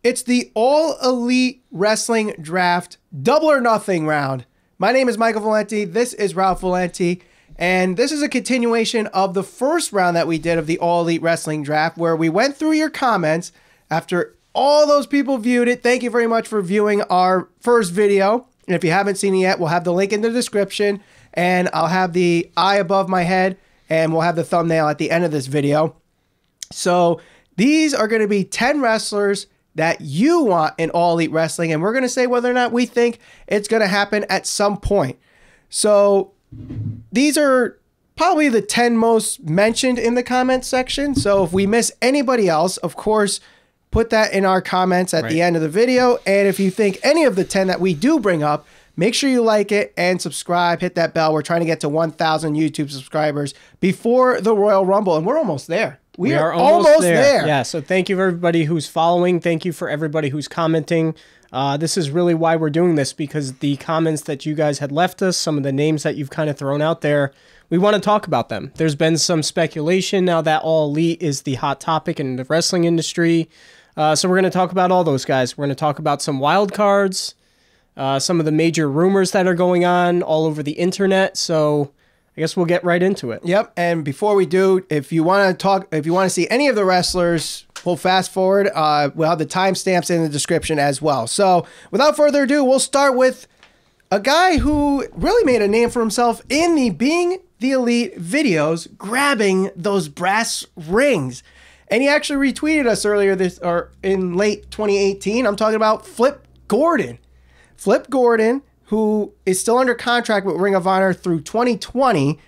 It's the All Elite Wrestling Draft Double or Nothing round. My name is Michael Valenti. This is Ralph Valenti. And this is a continuation of the first round that we did of the All Elite Wrestling Draft, where we went through your comments after all those people viewed it. Thank you very much for viewing our first video. And if you haven't seen it yet, we'll have the link in the description. And I'll have the eye above my head. And we'll have the thumbnail at the end of this video. So these are going to be 10 wrestlers that you want in All Elite Wrestling. And we're going to say whether or not we think it's going to happen at some point. So these are probably the 10 most mentioned in the comments section. So if we miss anybody else, of course, put that in our comments at the end of the video. And if you think any of the 10 that we do bring up, make sure you like it and subscribe. Hit that bell. We're trying to get to 1,000 YouTube subscribers before the Royal Rumble. And we're almost there. We are almost there. Yeah, so thank you for everybody who's following. Thank you for everybody who's commenting. This is really why we're doing this, because the comments that you guys had left us, some of the names that you've kind of thrown out there, we want to talk about them. There's been some speculation now that All Elite is the hot topic in the wrestling industry. So we're going to talk about all those guys. We're going to talk about some wild cards, some of the major rumors that are going on all over the internet. So I guess we'll get right into it. Yep. And before we do, if you want to see any of the wrestlers, we'll fast forward. We'll have the timestamps in the description as well. So without further ado, we'll start with a guy who really made a name for himself in the Being the Elite videos, grabbing those brass rings. And he actually retweeted us earlier in late 2018. I'm talking about Flip Gordon. Flip Gordon, who is still under contract with Ring of Honor through 2020,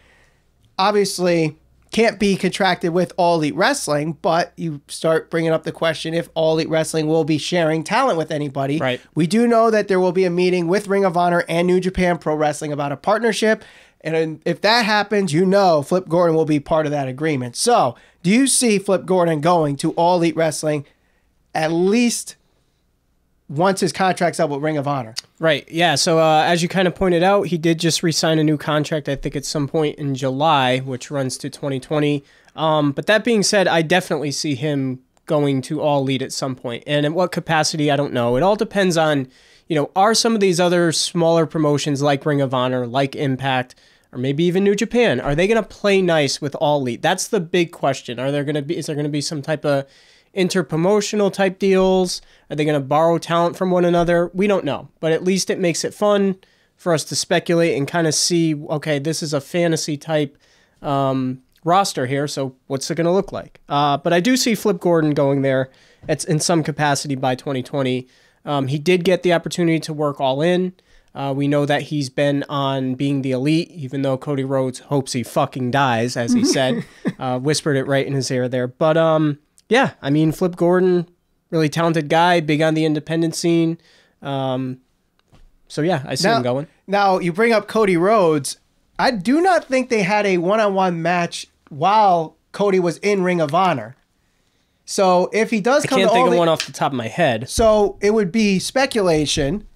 obviously can't be contracted with All Elite Wrestling, but you start bringing up the question if All Elite Wrestling will be sharing talent with anybody. Right. We do know that there will be a meeting with Ring of Honor and New Japan Pro Wrestling about a partnership, and if that happens, you know Flip Gordon will be part of that agreement. So, do you see Flip Gordon going to All Elite Wrestling at least once his contract's up with Ring of Honor? Right, yeah. So as you kind of pointed out, he did just re-sign a new contract, I think at some point in July, which runs to 2020. But that being said, I definitely see him going to All Elite at some point. And in what capacity, I don't know. It all depends on, are some of these other smaller promotions like Ring of Honor, like Impact, or maybe even New Japan, are they going to play nice with All Elite? That's the big question. Is there going to be some type of inter-promotional type deals? Are they going to borrow talent from one another? We don't know, but at least it makes it fun for us to speculate and kind of see, okay, this is a fantasy type roster here, so what's it going to look like? But I do see Flip Gordon going there. It's in some capacity by 2020. He did get the opportunity to work All In. We know that he's been on Being the Elite, even though Cody Rhodes hopes he fucking dies, as he said. Whispered it right in his ear there. But yeah, I mean, Flip Gordon, really talented guy, big on the independent scene. So yeah, I see him going. Now, you bring up Cody Rhodes. I do not think they had a one-on-one match while Cody was in Ring of Honor. So if he does come to I can't think of one off the top of my head. So it would be speculation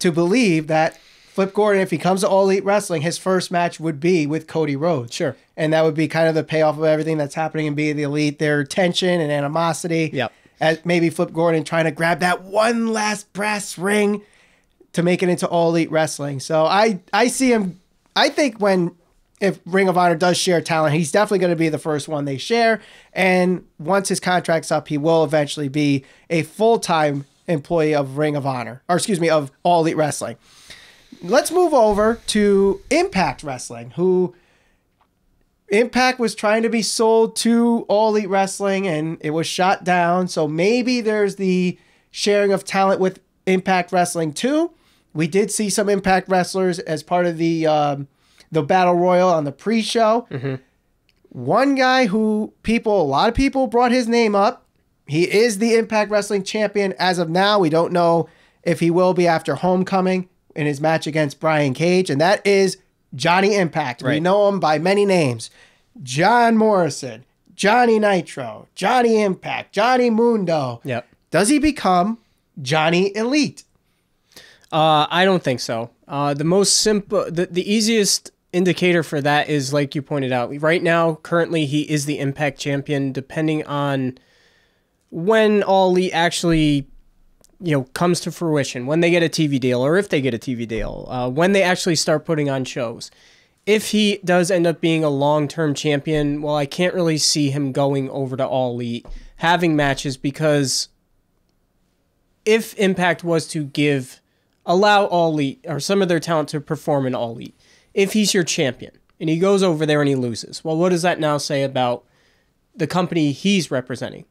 to believe that Flip Gordon, if he comes to All Elite Wrestling, his first match would be with Cody Rhodes. Sure. And that would be kind of the payoff of everything that's happening in Being the Elite, their tension and animosity. Yep. As maybe Flip Gordon trying to grab that one last brass ring to make it into All Elite Wrestling. So I see him, I think if Ring of Honor does share talent, he's definitely going to be the first one they share. And once his contract's up, he will eventually be a full-time employee of Ring of Honor, or excuse me, of All Elite Wrestling. Let's move over to Impact Wrestling, who Impact was trying to be sold to All Elite Wrestling and it was shot down. So maybe there's the sharing of talent with Impact Wrestling too. We did see some Impact wrestlers as part of the Battle Royal on the pre-show. Mm-hmm. One guy who a lot of people brought his name up. He is the Impact Wrestling champion as of now. We don't know if he will be after Homecoming in his match against Brian Cage, and that is Johnny Impact. Right. We know him by many names. John Morrison, Johnny Nitro, Johnny Impact, Johnny Mundo. Yep. Does he become Johnny Elite? I don't think so. The most simple, the easiest indicator for that is, like you pointed out, right now, currently, he is the Impact champion. Depending on when All Elite actually comes to fruition, when they get a TV deal, or if they get a TV deal, when they actually start putting on shows, if he does end up being a long-term champion, well, I can't really see him going over to All Elite, having matches, because if Impact was to allow All Elite or some of their talent to perform in All Elite, if he's your champion and he goes over there and he loses, well, what does that now say about the company he's representing?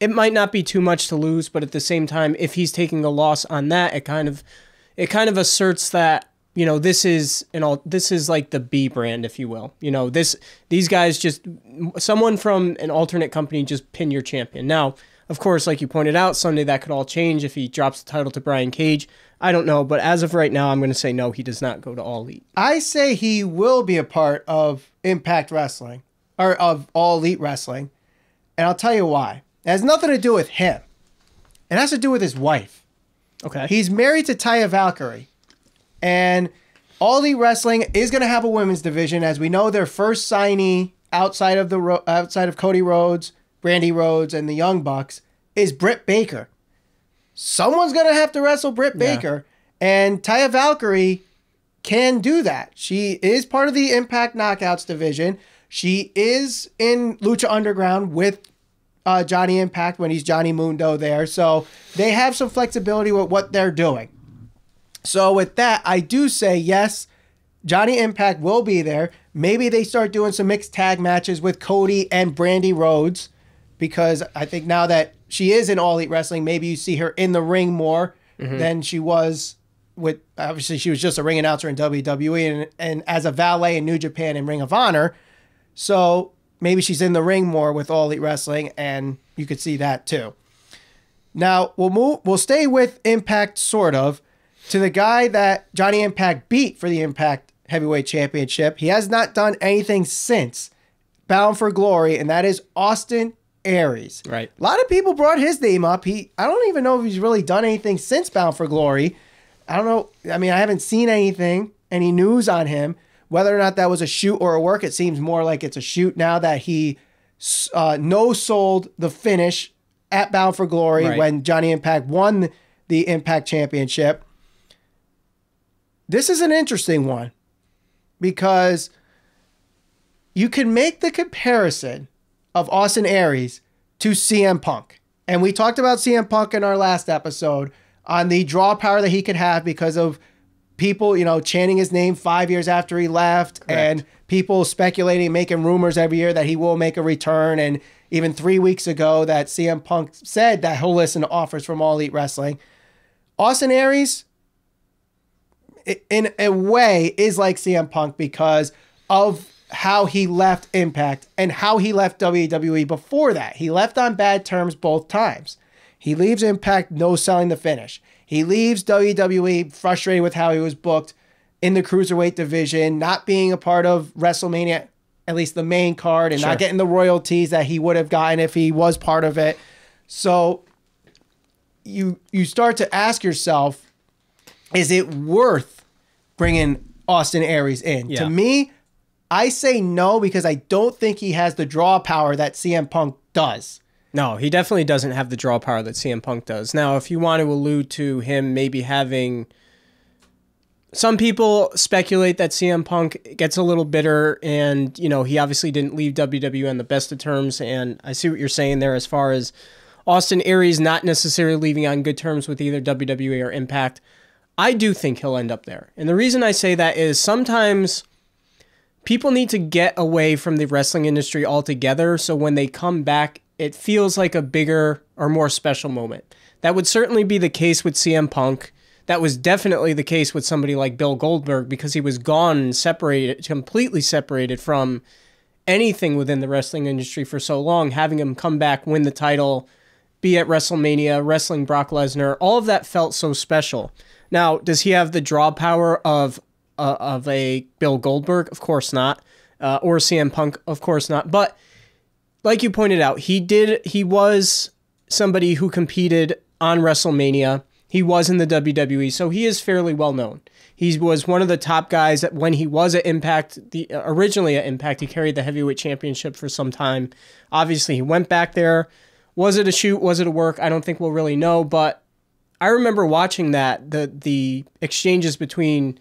It might not be too much to lose, but at the same time, if he's taking a loss on that, it kind of asserts that, this is like the B brand, if you will. These guys someone from an alternate company just pin your champion. Now, of course, like you pointed out, Sunday that could all change if he drops the title to Brian Cage. I don't know, but as of right now, I'm going to say no, he does not go to All Elite. I say he will be a part of Impact Wrestling, or of All Elite Wrestling, and I'll tell you why. It has nothing to do with him. It has to do with his wife. Okay. He's married to Taya Valkyrie, and All Elite Wrestling is going to have a women's division. As we know, their first signee outside of Cody Rhodes, Brandy Rhodes, and the Young Bucks is Britt Baker. Someone's going to have to wrestle Britt Baker, and Taya Valkyrie can do that. She is part of the Impact Knockouts division. She is in Lucha Underground with Johnny Impact when he's Johnny Mundo there. So they have some flexibility with what they're doing. So with that, I do say yes, Johnny Impact will be there. Maybe they start doing some mixed tag matches with Cody and Brandy Rhodes, because I think now that she is in All Elite Wrestling, maybe you see her in the ring more than she was with, obviously she was just a ring announcer in WWE and as a valet in New Japan and Ring of Honor. So maybe she's in the ring more with All Elite Wrestling, and you could see that too. Now, we'll stay with Impact, sort of, to the guy that Johnny Impact beat for the Impact Heavyweight Championship. He has not done anything since Bound for Glory, and that is Austin Aries. Right. A lot of people brought his name up. I don't even know if he's really done anything since Bound for Glory. I don't know. I mean, I haven't seen any news on him. Whether or not that was a shoot or a work, it seems more like it's a shoot now that he no-sold the finish at Bound for Glory when Johnny Impact won the Impact Championship. This is an interesting one because you can make the comparison of Austin Aries to CM Punk. And we talked about CM Punk in our last episode on the draw power that he could have because of people, chanting his name 5 years after he left. Correct. And people speculating, making rumors every year that he will make a return. And even 3 weeks ago that CM Punk said that he'll listen to offers from All Elite Wrestling. Austin Aries, in a way, is like CM Punk because of how he left Impact and how he left WWE before that. He left on bad terms both times. He leaves Impact no selling the finish. He leaves WWE frustrated with how he was booked in the Cruiserweight division, not being a part of WrestleMania, at least the main card, and not getting the royalties that he would have gotten if he was part of it. So you start to ask yourself, is it worth bringing Austin Aries in? Yeah. To me, I say no because I don't think he has the draw power that CM Punk does. No, he definitely doesn't have the draw power that CM Punk does. Now, if you want to allude to him maybe having... Some people speculate that CM Punk gets a little bitter and, he obviously didn't leave WWE on the best of terms, and I see what you're saying there as far as Austin Aries not necessarily leaving on good terms with either WWE or Impact. I do think he'll end up there. And the reason I say that is sometimes people need to get away from the wrestling industry altogether, so when they come back, it feels like a bigger or more special moment. That would certainly be the case with CM Punk. That was definitely the case with somebody like Bill Goldberg because he was gone and completely separated from anything within the wrestling industry for so long. Having him come back, win the title, be at WrestleMania, wrestling Brock Lesnar, all of that felt so special. Now, does he have the draw power of a Bill Goldberg? Of course not. Or CM Punk? Of course not. But like you pointed out, he was somebody who competed on WrestleMania. He was in the WWE, so he is fairly well known. He was one of the top guys that when he was at Impact, originally at Impact, he carried the heavyweight championship for some time. Obviously, he went back there. Was it a shoot? Was it a work? I don't think we'll really know, but I remember watching the exchanges between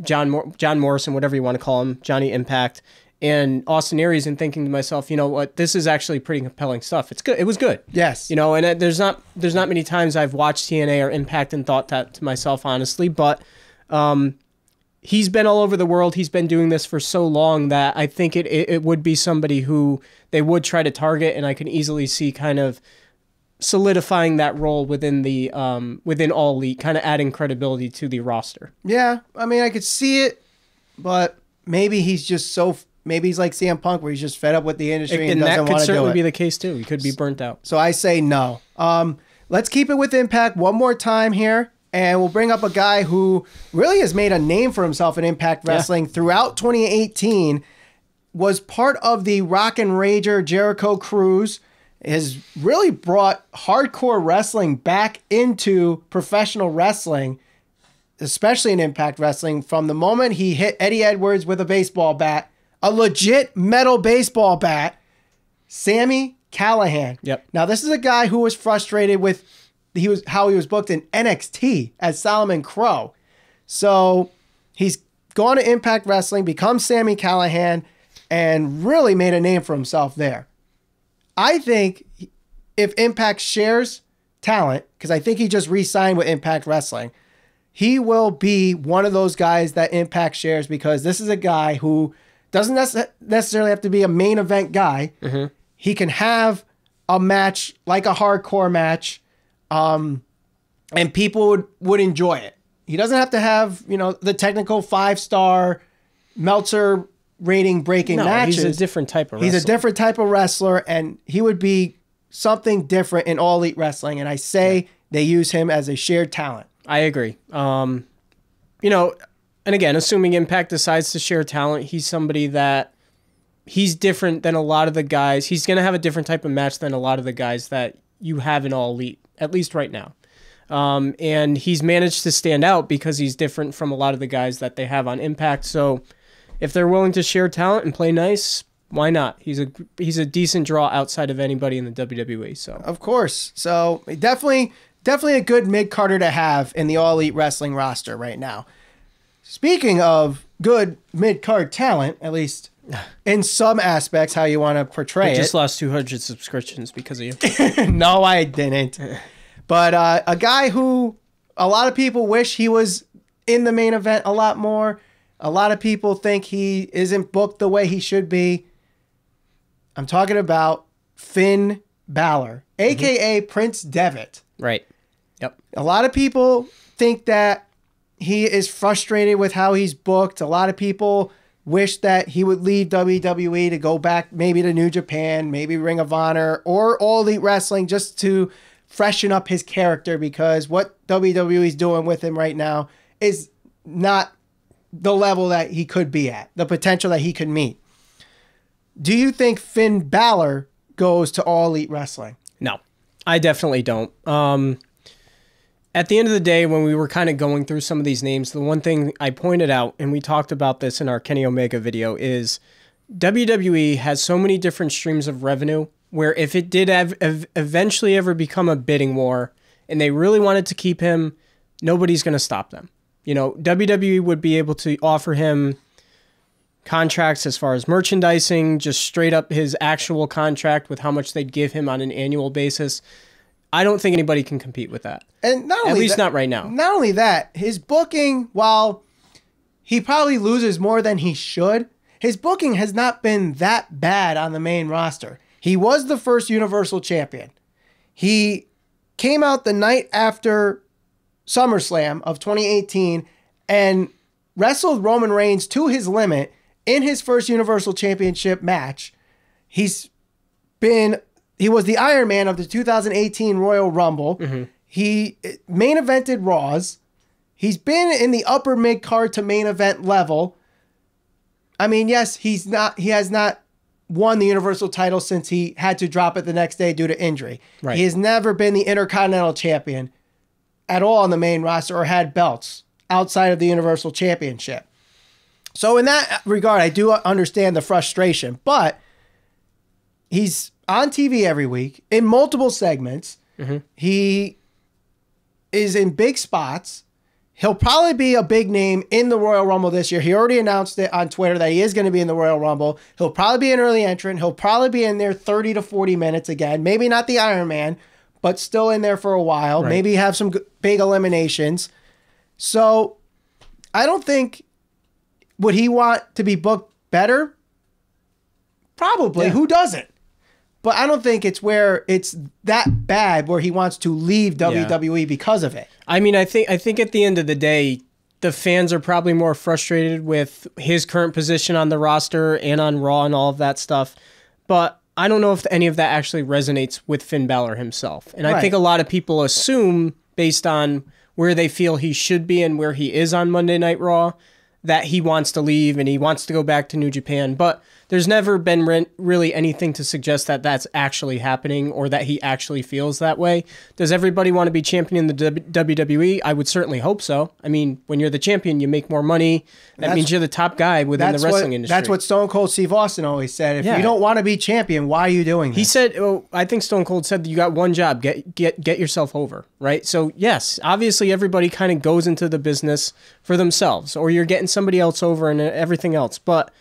John Morrison, whatever you want to call him, Johnny Impact, and Austin Aries, and thinking to myself, you know what, this is actually pretty compelling stuff. It's good. It was good. Yes. You know, and there's not many times I've watched TNA or Impact and thought that to myself, honestly, but he's been all over the world. He's been doing this for so long that I think it would be somebody who they would try to target, and I can easily see kind of solidifying that role within the within All Elite, kind of adding credibility to the roster. Yeah, I mean, I could see it, but maybe he's like CM Punk, where he's just fed up with the industry and doesn't want to do it. And that could certainly be the case too. He could be burnt out. So I say no. Let's keep it with Impact one more time here, and we'll bring up a guy who really has made a name for himself in Impact Wrestling throughout 2018. Was part of the Rock and Rager Jericho cruise. Has really brought hardcore wrestling back into professional wrestling, especially in Impact Wrestling, from the moment he hit Eddie Edwards with a baseball bat, a legit metal baseball bat. Sami Callihan. Yep. Now, this is a guy who was frustrated with how he was booked in NXT as Solomon Crow. So he's gone to Impact Wrestling, become Sami Callihan, and really made a name for himself there. I think if Impact shares talent, because I think he just re-signed with Impact Wrestling, he will be one of those guys that Impact shares, because this is a guy who doesn't necessarily have to be a main event guy. Mm-hmm. He can have a match like a hardcore match, and people would enjoy it. He doesn't have to have, the technical 5-star Meltzer rating breaking matches. He's a different type of wrestler. He's a different type of wrestler, and he would be something different in All Elite Wrestling. And I say they use him as a shared talent. I agree. And again, assuming Impact decides to share talent, he's somebody that he's different than a lot of the guys. He's going to have a different type of match than a lot of the guys that you have in All Elite, at least right now. And he's managed to stand out because he's different from a lot of the guys that they have on Impact. So if they're willing to share talent and play nice, why not? He's a decent draw outside of anybody in the WWE. So of course. So definitely a good mid-carder to have in the All Elite Wrestling roster right now. Speaking of good mid-card talent, at least in some aspects, how you want to portray it. I just lost 200 subscriptions because of you. No, I didn't. But a guy who a lot of people wish he was in the main event a lot more. A lot of people think he isn't booked the way he should be. I'm talking about Finn Balor, a.k.a. Prince Devitt. Right. Yep. A lot of people think that he is frustrated with how he's booked. A lot of people wish that he would leave WWE to go back maybe to New Japan, maybe Ring of Honor, or All Elite Wrestling just to freshen up his character, because what WWE is doing with him right now is not the level that he could be at, the potential that he could meet. Do you think Finn Balor goes to All Elite Wrestling? No, I definitely don't. At the end of the day, when we were kind of going through some of these names, the one thing I pointed out, and we talked about this in our Kenny Omega video, is WWE has so many different streams of revenue where if it did eventually ever become a bidding war and they really wanted to keep him, nobody's going to stop them. WWE would be able to offer him contracts as far as merchandising, just straight up his actual contract with how much they'd give him on an annual basis. I don't think anybody can compete with that. And not only at least not right now. Not only that, his booking, while he probably loses more than he should, his booking has not been that bad on the main roster. He was the first Universal Champion. He came out the night after SummerSlam of 2018 and wrestled Roman Reigns to his limit in his first Universal Championship match. He was the Iron Man of the 2018 Royal Rumble. Mm-hmm. He main evented Raws. He's been in the upper mid card to main event level. I mean, yes, he has not won the Universal title since he had to drop it the next day due to injury. Right. He has never been the Intercontinental Champion at all on the main roster or had belts outside of the Universal Championship. So in that regard, I do understand the frustration, but he's on TV every week in multiple segments. Mm-hmm. He is in big spots. He'll probably be a big name in the Royal Rumble this year. He already announced it on Twitter that he is going to be in the Royal Rumble. He'll probably be an early entrant. He'll probably be in there 30 to 40 minutes again. Maybe not the Iron Man, but still in there for a while. Right. Maybe have some big eliminations. So I don't think, would he want to be booked better? Probably. Yeah. Who doesn't? But I don't think it's where it's that bad where he wants to leave WWE because of it. I mean, I think at the end of the day, the fans are probably more frustrated with his current position on the roster and on Raw and all of that stuff. But I don't know if any of that actually resonates with Finn Balor himself. And I think a lot of people assume, based on where they feel he should be and where he is on Monday Night Raw, that he wants to leave and he wants to go back to New Japan. But there's never been really anything to suggest that that's actually happening or that he actually feels that way. Does everybody want to be champion in the WWE? I would certainly hope so. I mean, when you're the champion, you make more money. That means you're the top guy within the wrestling industry. That's what Stone Cold Steve Austin always said. If you don't want to be champion, why are you doing this? He said, I think Stone Cold said that you got one job, get yourself over, right? So yes, obviously everybody kind of goes into the business for themselves, or you're getting somebody else over and everything else. But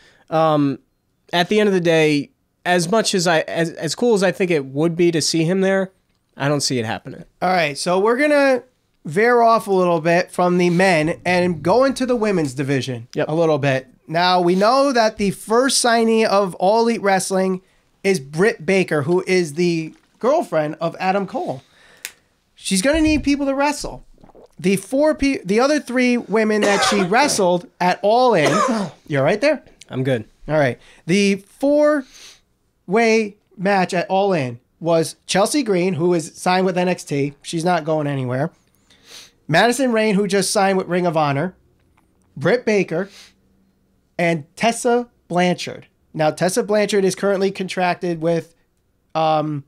at the end of the day, as much as as cool as I think it would be to see him there, I don't see it happening. All right, so we're going to veer off a little bit from the men and go into the women's division a little bit. Now, we know that the first signee of All Elite Wrestling is Britt Baker, who is the girlfriend of Adam Cole. She's going to need people to wrestle. The other three women that she wrestled at All In, you're right there? I'm good. All right. The 4-way match at All In was Chelsea Green, who is signed with NXT. She's not going anywhere. Madison Rayne, who just signed with Ring of Honor. Britt Baker. And Tessa Blanchard. Now, Tessa Blanchard is currently contracted with Impact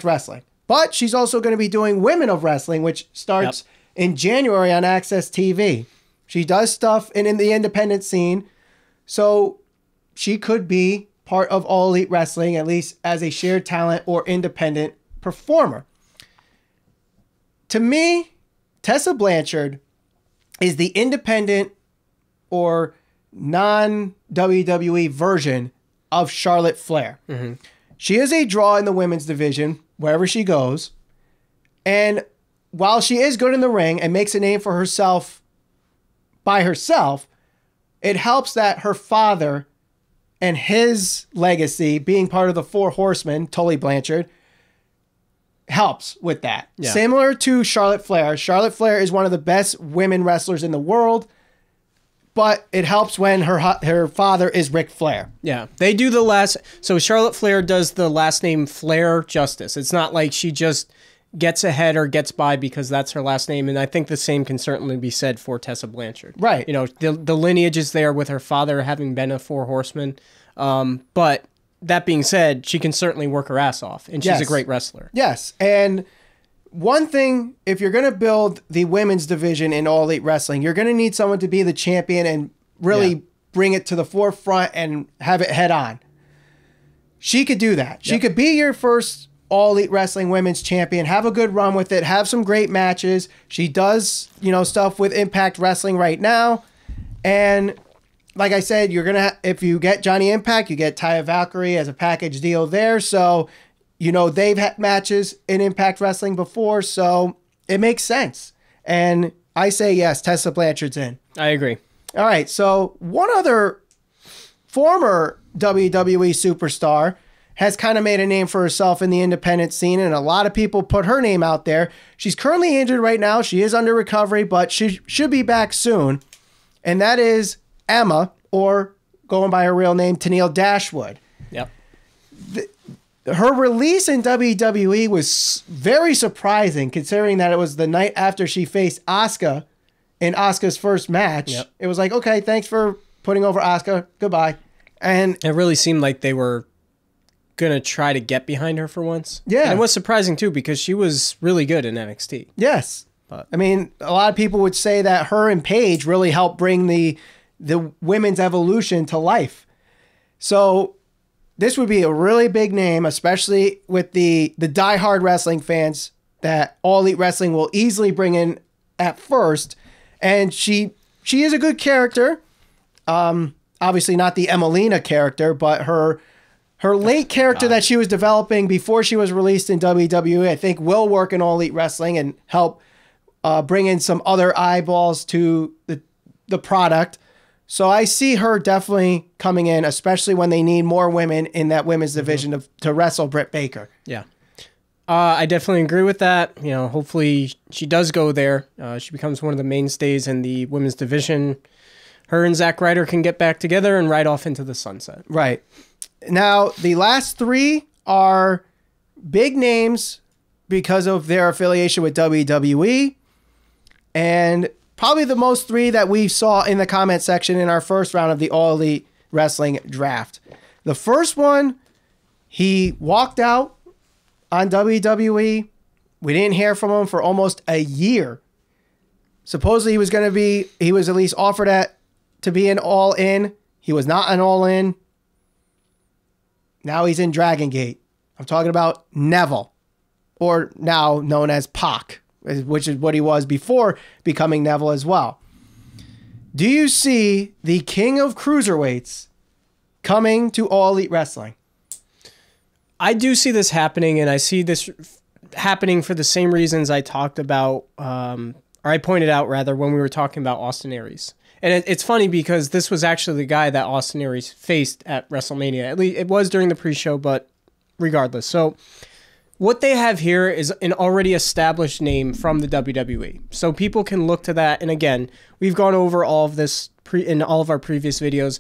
Wrestling. But she's also going to be doing Women of Wrestling, which starts in January on Access TV. She does stuff in the independent scene. So she could be part of All Elite Wrestling, at least as a shared talent or independent performer. To me, Tessa Blanchard is the independent or non-WWE version of Charlotte Flair. Mm-hmm. She is a draw in the women's division wherever she goes. And while she is good in the ring and makes a name for herself by herself, it helps that her father and his legacy, being part of the Four Horsemen, Tully Blanchard, helps with that. Yeah. Similar to Charlotte Flair. Charlotte Flair is one of the best women wrestlers in the world, but it helps when her father is Ric Flair. Yeah, they do the last... So Charlotte Flair does the last name Flair justice. It's not like she just gets ahead or gets by because that's her last name. And I think the same can certainly be said for Tessa Blanchard. Right. You know, the lineage is there with her father having been a Four Horseman. But that being said, she can certainly work her ass off. And she's a great wrestler. Yes. And one thing, if you're going to build the women's division in All Elite Wrestling, you're going to need someone to be the champion and really bring it to the forefront and have it head on. She could do that. She could be your first All Elite Wrestling Women's Champion, have a good run with it, have some great matches. She does, stuff with Impact Wrestling right now. And like I said, you're going to, if you get Johnny Impact, you get Taya Valkyrie as a package deal there. So, they've had matches in Impact Wrestling before, so it makes sense. And I say yes, Tessa Blanchard's in. I agree. All right, so one other former WWE superstar has kind of made a name for herself in the independent scene, and a lot of people put her name out there. She's currently injured right now. She is under recovery, but she should be back soon. And that is Emma, or going by her real name, Tennille Dashwood. Yep. Her release in WWE was very surprising, considering that it was the night after she faced Asuka in Asuka's first match. Yep. It was like, okay, thanks for putting over Asuka. Goodbye. And it really seemed like they were going to try to get behind her for once. Yeah. And it was surprising, too, because she was really good in NXT. Yes. But I mean, a lot of people would say that her and Paige really helped bring the women's evolution to life. So this would be a really big name, especially with the diehard wrestling fans that All Elite Wrestling will easily bring in at first. And she is a good character. Obviously not the Emelina character, but her late character that she was developing before she was released in WWE, I think will work in All Elite Wrestling and help bring in some other eyeballs to the product. So I see her definitely coming in, especially when they need more women in that women's division to wrestle Britt Baker. Yeah. I definitely agree with that. You know, hopefully she does go there. She becomes one of the mainstays in the women's division. Her and Zack Ryder can get back together and ride off into the sunset. Right. Now, the last three are big names because of their affiliation with WWE. And probably the most three that we saw in the comment section in our first round of the All Elite Wrestling draft. The first one, he walked out on WWE. We didn't hear from him for almost a year. Supposedly he was at least offered to be an All-In. He was not an All-In. Now he's in Dragon Gate. I'm talking about Neville, or now known as Pac, which is what he was before becoming Neville as well. Do you see the King of Cruiserweights coming to All Elite Wrestling? I do see this happening, and I see this happening for the same reasons I talked about, or I pointed out rather, when we were talking about Austin Aries. And it's funny because this was actually the guy that Austin Aries faced at WrestleMania. At least it was during the pre-show, but regardless. So what they have here is an already established name from the WWE. So people can look to that. And again, we've gone over all of this in all of our previous videos.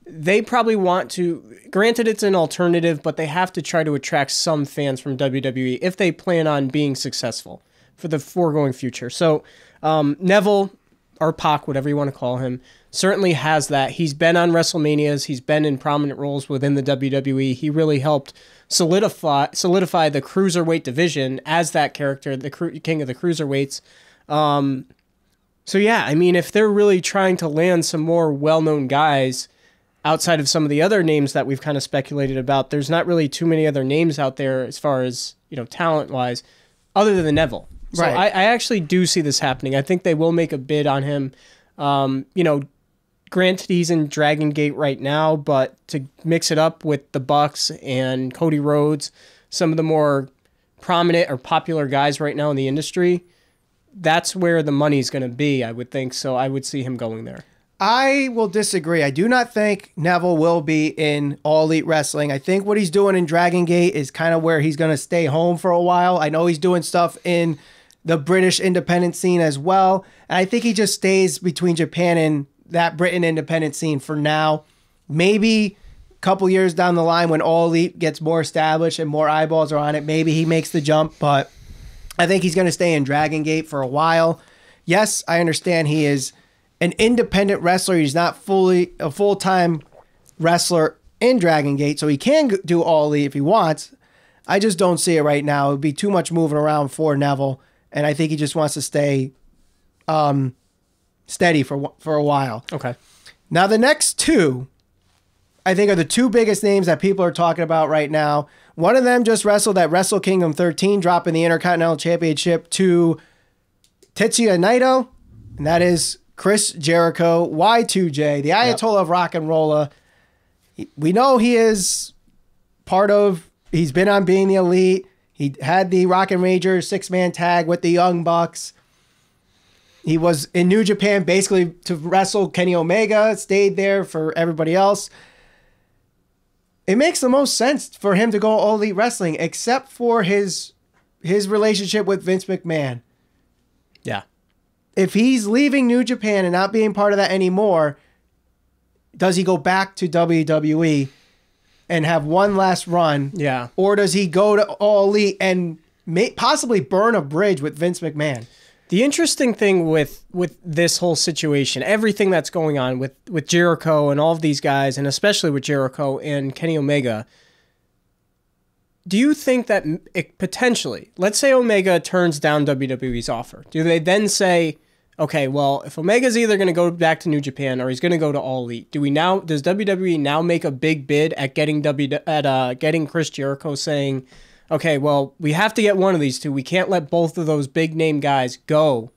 They probably want to, granted it's an alternative, but they have to try to attract some fans from WWE if they plan on being successful for the foregoing future. So Neville, or Pac, whatever you want to call him, certainly has that. He's been on WrestleManias. He's been in prominent roles within the WWE. He really helped solidify the cruiserweight division as that character, the king of the cruiserweights. So yeah, I mean, if they're really trying to land some more well-known guys outside of some of the other names that we've kind of speculated about, there's not really too many other names out there as far as, you know, talent-wise, other than Neville. So right. I actually do see this happening. I think they will make a bid on him. You know, granted he's in Dragon Gate right now, but to mix it up with the Bucks and Cody Rhodes, some of the more prominent or popular guys right now in the industry, that's where the money's going to be, I would think. So I would see him going there. I will disagree. I do not think Neville will be in All Elite Wrestling. I think what he's doing in Dragon Gate is kind of where he's going to stay home for a while. I know he's doing stuff in the British independent scene as well. And I think he just stays between Japan and that Britain independent scene for now. Maybe a couple years down the line when All Elite gets more established and more eyeballs are on it, maybe he makes the jump. But I think he's going to stay in Dragon Gate for a while. Yes, I understand he is an independent wrestler. He's not fully a full-time wrestler in Dragon Gate, so he can do All Elite if he wants. I just don't see it right now. It would be too much moving around for Neville, and I think he just wants to stay steady for a while. Okay. Now, the next two, I think, are the two biggest names that people are talking about right now. One of them just wrestled at Wrestle Kingdom 13, dropping the Intercontinental Championship to Tetsuya Naito, and that is Chris Jericho, Y2J, the Ayatollah of Rock and Rolla. We know he is he's been on Being the Elite. He had the Rock and Rager 6-man tag with the Young Bucks. He was in New Japan basically to wrestle Kenny Omega, stayed there for everybody else. It makes the most sense for him to go All Elite Wrestling, except for his relationship with Vince McMahon. Yeah. If he's leaving New Japan and not being part of that anymore, does he go back to WWE and have one last run? Yeah. Or does he go to All Elite and possibly burn a bridge with Vince McMahon? The interesting thing with this whole situation, everything that's going on with Jericho and all of these guys, and especially with Jericho and Kenny Omega, do you think that potentially, let's say Omega turns down WWE's offer, do they then say, okay, well, if Omega's either going to go back to New Japan or he's going to go to All Elite, does WWE now make a big bid at getting Chris Jericho, saying, okay, well, we have to get one of these two. We can't let both of those big name guys go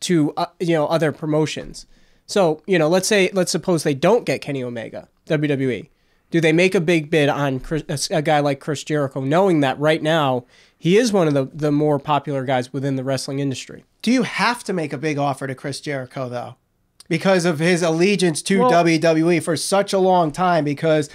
to other promotions. So, let's suppose they don't get Kenny Omega, WWE. Do they make a big bid on a guy like Chris Jericho, knowing that right now he is one of the more popular guys within the wrestling industry? Do you have to make a big offer to Chris Jericho, though? Because of his allegiance to WWE for such a long time. Because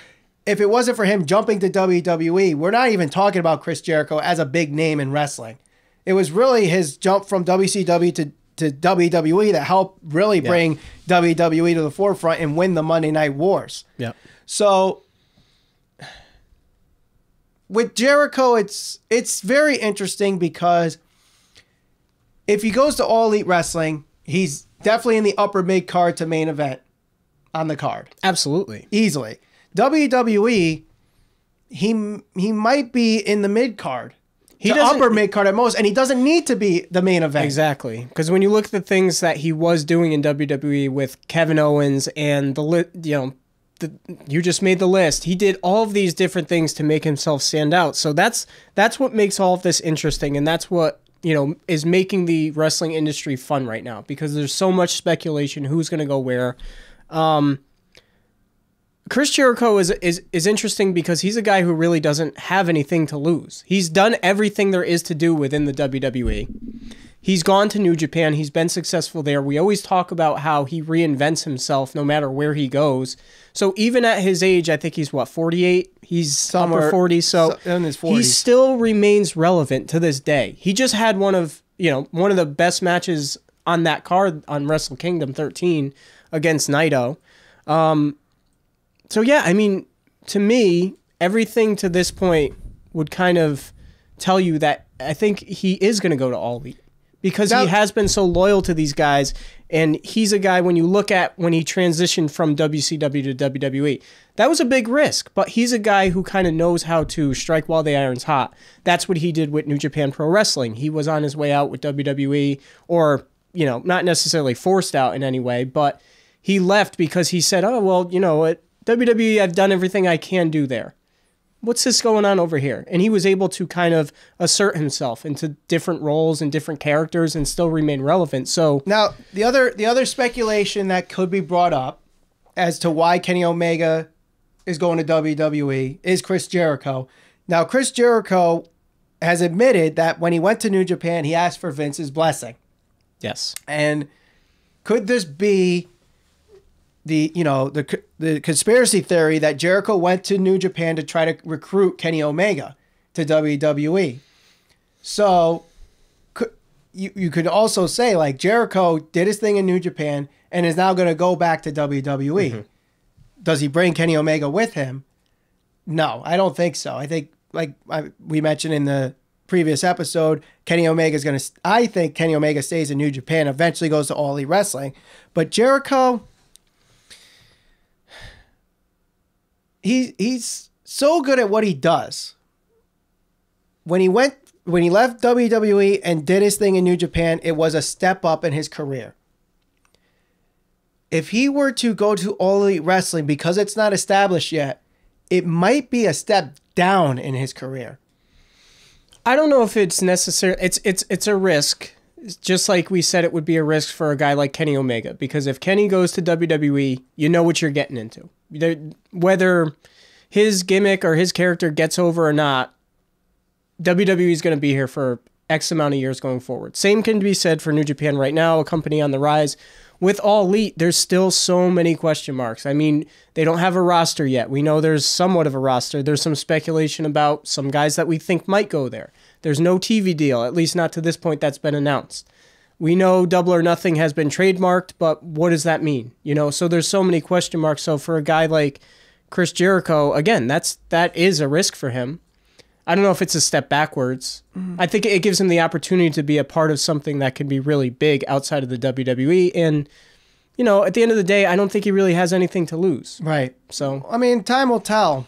if it wasn't for him jumping to WWE, we're not even talking about Chris Jericho as a big name in wrestling. It was really his jump from WCW to WWE that helped really bring WWE to the forefront and win the Monday Night Wars. Yeah. So with Jericho, it's very interesting because if he goes to All Elite Wrestling, he's definitely in the upper mid card to main event on the card. Absolutely. Easily. WWE, he might be in the mid card. Upper mid card at most, and he doesn't need to be the main event. Exactly. Because when you look at the things that he was doing in WWE with Kevin Owens and you just made the list. He did all of these different things to make himself stand out. So that's what makes all of this interesting, and that's what is making the wrestling industry fun right now, because there's so much speculation who's going to go where. Chris Jericho is interesting because he's a guy who really doesn't have anything to lose. He's done everything there is to do within the WWE. He's gone to New Japan. He's been successful there. We always talk about how he reinvents himself no matter where he goes. So even at his age, I think he's 48? He's somewhere upper 40. So in his 40s. He still remains relevant to this day. He just had one of the best matches on that card on Wrestle Kingdom 13 against Naito. So yeah, I mean, to me, everything to this point would kind of tell you that I think he is going to go to All Elite because he has been so loyal to these guys, and he's a guy, when you look at when he transitioned from WCW to WWE, that was a big risk, but he's a guy who kind of knows how to strike while the iron's hot. That's what he did with New Japan Pro Wrestling. He was on his way out with WWE, or, not necessarily forced out in any way, but he left because he said, oh, well, at WWE, I've done everything I can do there. What's this going on over here? And he was able to kind of assert himself into different roles and different characters and still remain relevant. So now the other speculation that could be brought up as to why Kenny Omega is going to WWE is Chris Jericho. Now, Chris Jericho has admitted that when he went to New Japan, he asked for Vince's blessing. Yes. And could this be the conspiracy theory that Jericho went to New Japan to try to recruit Kenny Omega to WWE? So you could also say, like, Jericho did his thing in New Japan and is now going to go back to WWE. Mm-hmm. Does he bring Kenny Omega with him? No, I don't think so. I think, we mentioned in the previous episode, I think Kenny Omega stays in New Japan, eventually goes to All Elite Wrestling. But Jericho, he's so good at what he does. When he left WWE and did his thing in New Japan, it was a step up in his career. If he were to go to All Elite Wrestling, because it's not established yet, it might be a step down in his career. I don't know if it's necessary. It's a risk. Just like we said, it would be a risk for a guy like Kenny Omega, because if Kenny goes to WWE, you know what you're getting into. Whether his gimmick or his character gets over or not, WWE is going to be here for X amount of years going forward. Same can be said for New Japan right now, a company on the rise. With All Elite, there's still so many question marks. I mean, they don't have a roster yet. We know there's somewhat of a roster. There's some speculation about some guys that we think might go there. There's no TV deal, at least not to this point, that's been announced. We know Double or Nothing has been trademarked, but what does that mean? So there's so many question marks. So for a guy like Chris Jericho, again, that is a risk for him. I don't know if it's a step backwards. Mm-hmm. I think it gives him the opportunity to be a part of something that can be really big outside of the WWE. And, at the end of the day, I don't think he really has anything to lose. Right. So, I mean, time will tell,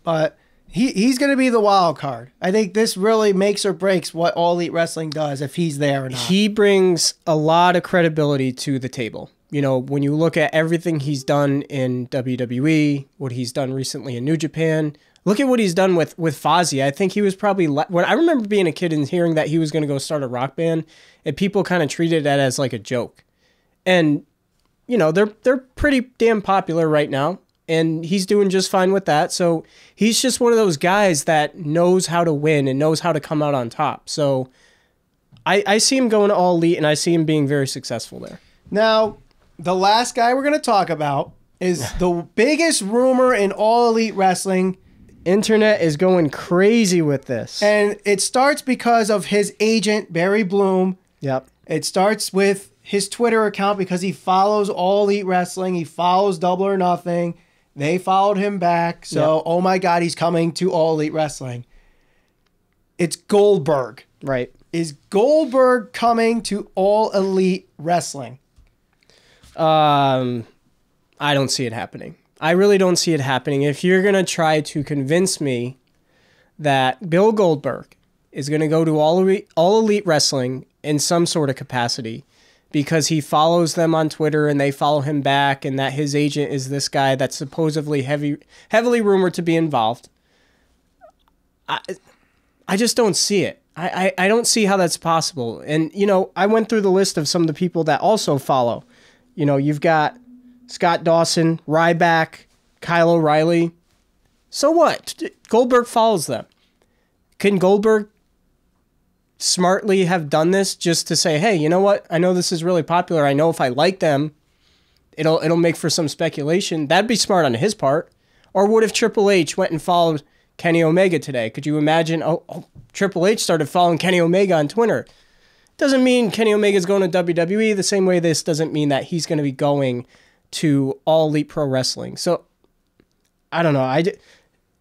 but he's going to be the wild card. I think this really makes or breaks what All Elite Wrestling does if he's there or not. He brings a lot of credibility to the table. When you look at everything he's done in WWE, what he's done recently in New Japan, Look at what he's done with Fozzy. I think he was probably when I remember being a kid and hearing that he was going to go start a rock band, and people kind of treated that as like a joke. And you know, they're pretty damn popular right now, and he's doing just fine with that. So he's just one of those guys that knows how to win and knows how to come out on top. So I see him going to All Elite, and I see him being very successful there. Now, the last guy we're going to talk about is the biggest rumor in All Elite Wrestling. Internet is going crazy with this. And it starts because of his agent, Barry Bloom. Yep. It starts with his Twitter account because he follows All Elite Wrestling. He follows Double or Nothing. They followed him back. So, Oh my God, he's coming to All Elite Wrestling. It's Goldberg. Right. Is Goldberg coming to All Elite Wrestling? I don't see it happening. I really don't see it happening. If you're going to try to convince me that Bill Goldberg is going to go to All Elite Wrestling in some sort of capacity because he follows them on Twitter and they follow him back, and that his agent is this guy that's supposedly heavily rumored to be involved, I just don't see it. I don't see how that's possible. And, you know, I went through the list of some of the people that also follow. You know, you've got Scott Dawson, Ryback, Kyle O'Reilly. So what? Goldberg follows them. Can Goldberg smartly have done this just to say, hey, you know what? I know this is really popular. I know if I like them, it'll make for some speculation. That'd be smart on his part. Or what if Triple H went and followed Kenny Omega today? Could you imagine? Oh, Triple H started following Kenny Omega on Twitter. Doesn't mean Kenny Omega's going to WWE the same way this doesn't mean that he's going to be going to All Elite Pro Wrestling. So, I don't know.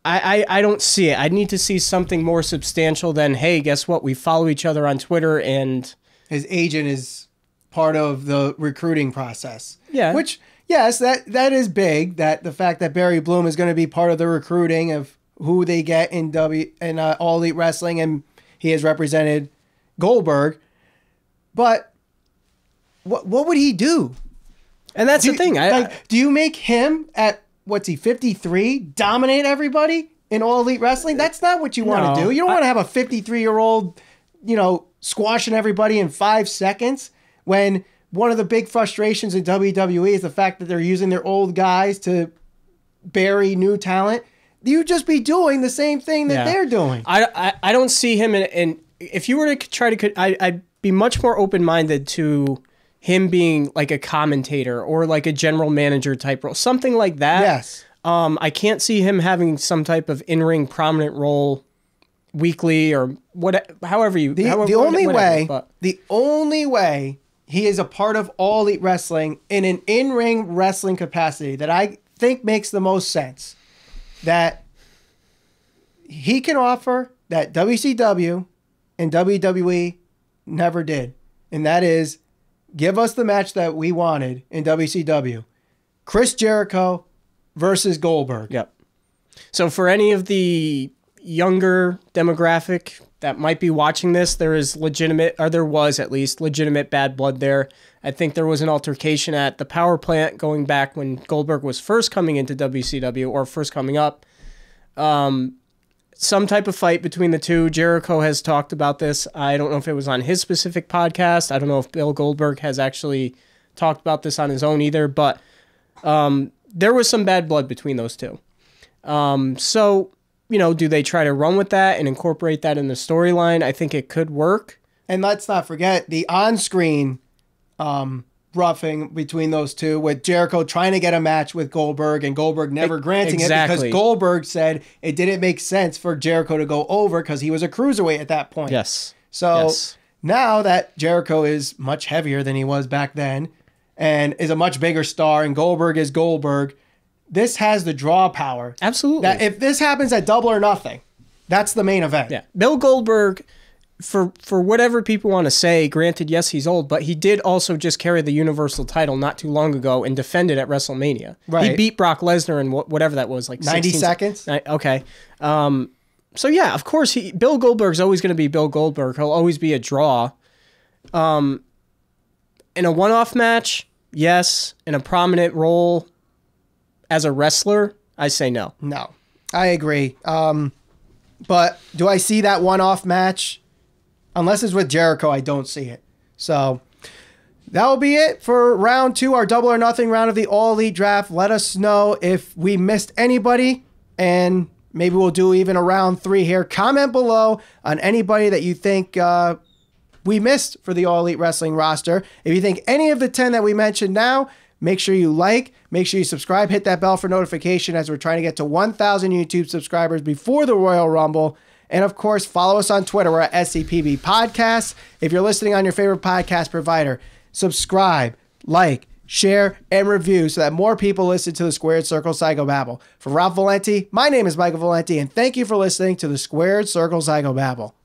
I don't see it. I need to see something more substantial than, hey, guess what? We follow each other on Twitter, and his agent is part of the recruiting process. Yeah. Which, yes, that is big, that the fact that Barry Bloom is going to be part of the recruiting of who they get in All Elite Wrestling, and he has represented Goldberg. But what would he do? And that's the thing. Do you make him at, what's he, 53, dominate everybody in All Elite Wrestling? That's not what you want to do. You don't want to have a 53-year-old, you know, squashing everybody in 5 seconds, when one of the big frustrations in WWE is the fact that they're using their old guys to bury new talent. You'd just be doing the same thing that they're doing. I don't see him in if you were to try to, I'd be much more open-minded to him being like a commentator or like a general manager type role, something like that. Yes. I can't see him having some type of in-ring prominent role weekly or however you. The only way he is a part of All Elite Wrestling in an in-ring wrestling capacity that I think makes the most sense, that he can offer that WCW and WWE never did, and that is give us the match that we wanted in WCW. Chris Jericho versus Goldberg. Yep. So for any of the younger demographic that might be watching this, there was at least legitimate bad blood there. I think there was an altercation at the power plant going back when Goldberg was first coming into WCW or first coming up. Some type of fight between the two. Jericho has talked about this. I don't know if it was on his specific podcast. I don't know if Bill Goldberg has actually talked about this on his own either, but there was some bad blood between those two. So, you know, do they try to run with that and incorporate that in the storyline? I think it could work. And let's not forget the on-screen roughing between those two, with Jericho trying to get a match with Goldberg and Goldberg never granting it because Goldberg said it didn't make sense for Jericho to go over because he was a cruiserweight at that point. Yes. So now that Jericho is much heavier than he was back then and is a much bigger star, and Goldberg is Goldberg, this has the draw power. Absolutely. That if this happens at Double or Nothing, that's the main event. Yeah. Bill Goldberg, for whatever people want to say, granted, yes, he's old, but he did also just carry the Universal title not too long ago and defend it at WrestleMania. Right. He beat Brock Lesnar in whatever that was, like 90 seconds. Okay. So yeah, of course, Bill Goldberg's always going to be Bill Goldberg. He'll always be a draw. In a one-off match, yes. In a prominent role as a wrestler, I say no. No. I agree. But do I see that one-off match? Unless it's with Jericho, I don't see it. So that will be it for round 2, our double or nothing round of the All Elite Draft. Let us know if we missed anybody, and maybe we'll do even a round 3 here. Comment below on anybody that you think we missed for the All Elite Wrestling roster. If you think any of the 10 that we mentioned now, make sure you like, make sure you subscribe, hit that bell for notification as we're trying to get to 1,000 YouTube subscribers before the Royal Rumble. And of course, follow us on Twitter. We're at SCPB Podcasts. If you're listening on your favorite podcast provider, subscribe, like, share, and review so that more people listen to the Squared Circle Psychobabble. For Ralph Valenti, my name is Michael Valenti, and thank you for listening to the Squared Circle Psychobabble.